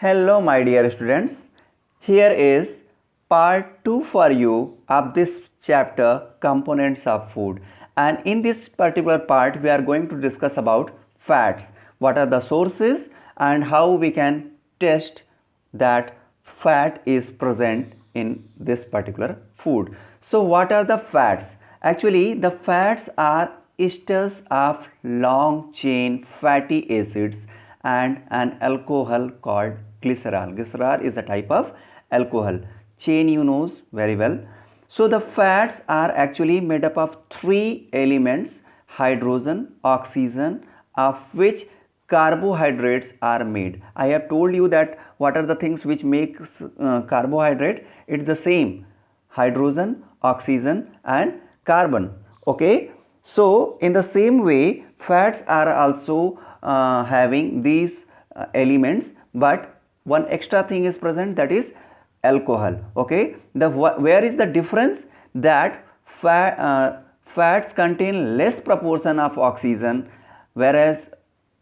Hello my dear students, here is part 2 for you of this chapter components of food, and in this particular part we are going to discuss about fats, what are the sources and how we can test that fat is present in this particular food. So what are the fats? Actually the fats are esters of long chain fatty acids and an alcohol called glycerol. Glycerol is a type of alcohol. Chain you knows very well. So the fats are actually made up of three elements: hydrogen, oxygen, of which carbohydrates are made. I have told you that what are the things which makes carbohydrate. It's the same: hydrogen, oxygen and carbon. Okay, so in the same way fats are also having these elements, but one extra thing is present, that is alcohol. Okay, where is the difference? That fats contain less proportion of oxygen, whereas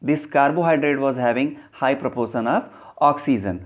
this carbohydrate was having high proportion of oxygen,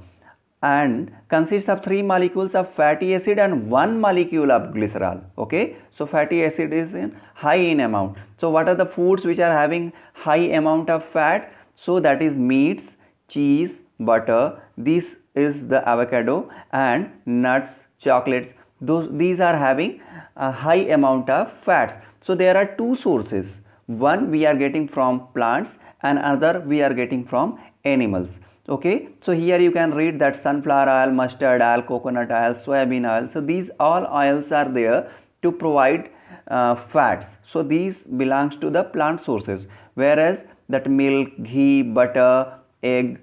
and consists of three molecules of fatty acid and one molecule of glycerol. Okay, so fatty acid is high in amount. So what are the foods which are having high amount of fat? So that is meats, cheese, butter. This is the avocado, and nuts, chocolates. These are having a high amount of fats. So there are two sources. One we are getting from plants and other we are getting from animals. Okay, so here you can read that sunflower oil, mustard oil, coconut oil, soybean oil. So these all oils are there to provide fats. So these belongs to the plant sources, whereas that milk, ghee, butter, egg,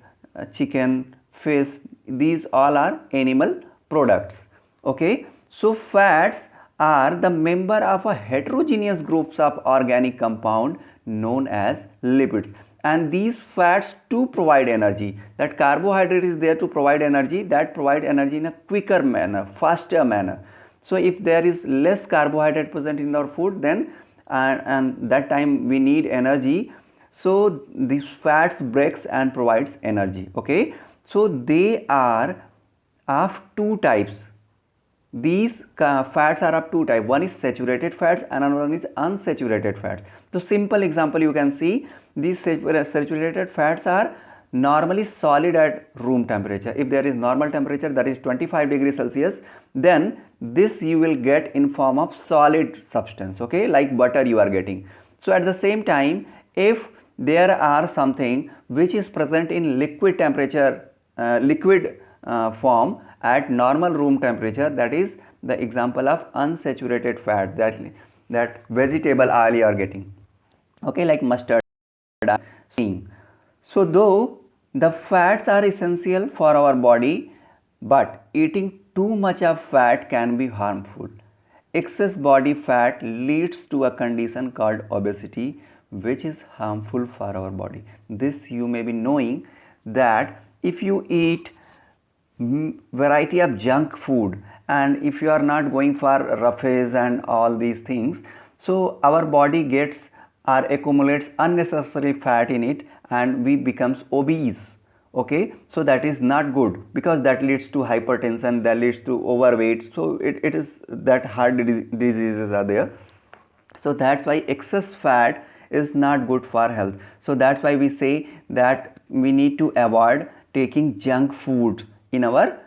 chicken, fish, these all are animal products. Okay, so fats are the member of a heterogeneous groups of organic compound known as lipids, and these fats too provide energy. That carbohydrate is there to provide energy, that provide energy in a quicker manner, faster manner. So if there is less carbohydrate present in our food, then and that time we need energy, so these fats breaks and provides energy. Okay, so they are of two types. These fats are of two types. One is saturated fats and another one is unsaturated fats. So simple example you can see, these saturated fats are normally solid at room temperature. If there is normal temperature, that is 25 degrees Celsius, then this you will get in form of solid substance. Okay, like butter you are getting. So at the same time, if there are something which is present in liquid temperature, liquid form at normal room temperature, that is the example of unsaturated fat, that vegetable oil you are getting. Okay, like mustard, Singh. So though the fats are essential for our body, but eating too much of fat can be harmful. Excess body fat leads to a condition called obesity, which is harmful for our body. This you may be knowing, that if you eat variety of junk food, and if you are not going for roughage and all these things, so our body gets or accumulates unnecessary fat in it and we becomes obese. Okay, so that is not good, because that leads to hypertension, that leads to overweight. So it is that heart diseases are there. So that's why excess fat is not good for health. So that's why we say that we need to avoid taking junk food in our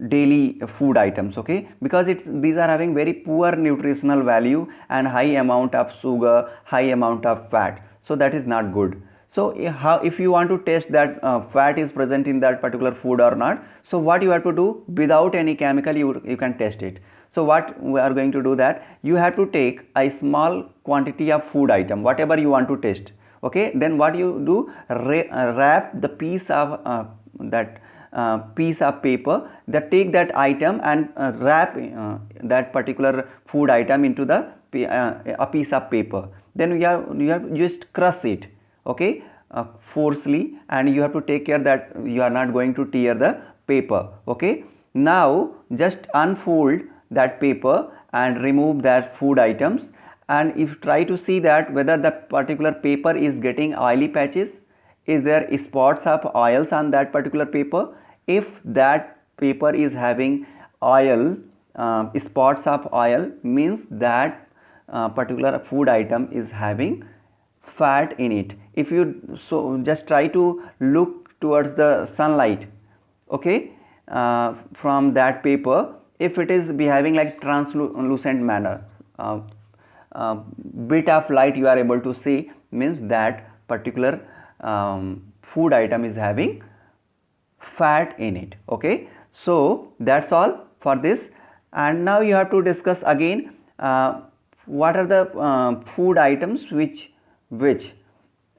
daily food items. Okay, because these are having very poor nutritional value and high amount of sugar, high amount of fat. So that is not good. So if you want to test that fat is present in that particular food or not, so what you have to do, without any chemical you can test it. So what we are going to do, that you have to take a small quantity of food item, whatever you want to test. Okay, then what you do, wrap the piece of piece of paper, that take that item and wrap that particular food item into the a piece of paper. Then you have just crush it. Okay, forcefully, and you have to take care that you are not going to tear the paper. Okay, now just unfold that paper and remove that food items, and if try to see that whether the particular paper is getting oily patches. is there spots of oils on that particular paper? If that paper is having oil, spots of oil, means that particular food item is having fat in it. If you so just try to look towards the sunlight, okay, from that paper, if it is behaving like translucent manner, bit of light you are able to see, means that particular food item is having fat in it. Okay, so that's all for this. And now you have to discuss again what are the food items which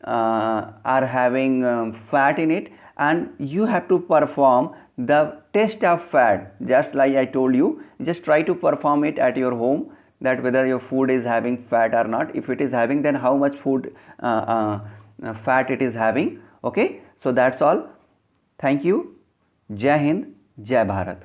are having fat in it, and you have to perform the test of fat. Just like I told you, just try to perform it at your home, that whether your food is having fat or not. If it is having, then how much food fat it is having. Okay, so that's all. Thank you. Jai Hind, Jai Bharat.